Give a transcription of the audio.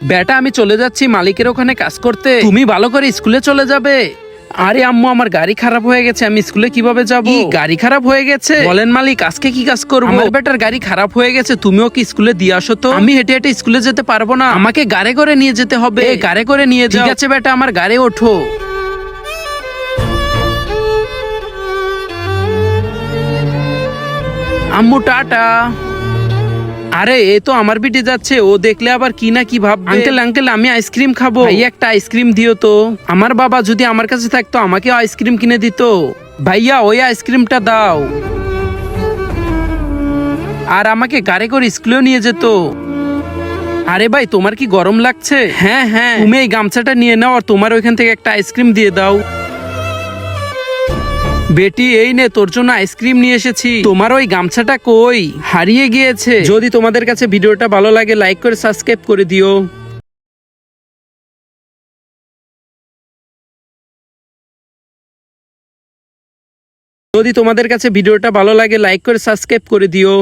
বেটা আমি চলে যাচ্ছি মালিকের ওখানে কাজ করতে, তুমি ভালো করে স্কুলে চলে যাবে। আরে আম্মু আমার গাড়ি খারাপ হয়ে গেছে, আমি স্কুলে কিভাবে যাব? গাড়ি খারাপ হয়ে গেছে? বলেন মালিক, আজকে কি কাজ করবো? আমার বেটার গাড়ি খারাপ হয়ে গেছে, তুমিও কি স্কুলে দিয়ে আসো তো। আমি হেঁটে হেঁটে স্কুলে যেতে পারবো না, আমাকে গাড়ি করে নিয়ে যেতে হবে। গাড়ি করে নিয়ে যাও। ঠিক আছে বেটা, আমার গাড়ি ওঠো। আম্মু টাটা। আরে এ তো আমার বিটি যাচ্ছে, ও দেখলে আবার কি না কি ভাববে। আঙ্কেল আঙ্কেল আমি আইসক্রিম খাবো, ভাই একটা আইসক্রিম দিও তো। আমার বাবা যদি আমার কাছে থাকতো আমাকেও আইসক্রিম কিনে দিত। ভাইয়া ওই আইসক্রিমটা দাও। আর আমাকে গাড়ি করে স্কুলেও নিয়ে যেত। আরে ভাই তোমার কি গরম লাগছে? হ্যাঁ হ্যাঁ, তুমি এই গামছাটা নিয়ে নাও আর তোমার ওইখান থেকে একটা আইসক্রিম দিয়ে দাও। বেটি এই নে তোর জন্য আইসক্রিম নিয়ে এসেছি। তোমার ওই গামছাটা কই? হারিয়ে গিয়েছে। যদি তোমাদের কাছে ভিডিওটা ভালো লাগে লাইক করে সাবস্ক্রাইব করে দিও। যদি তোমাদের কাছে ভিডিওটা ভালো লাগে লাইক করে সাবস্ক্রাইব করে দিও।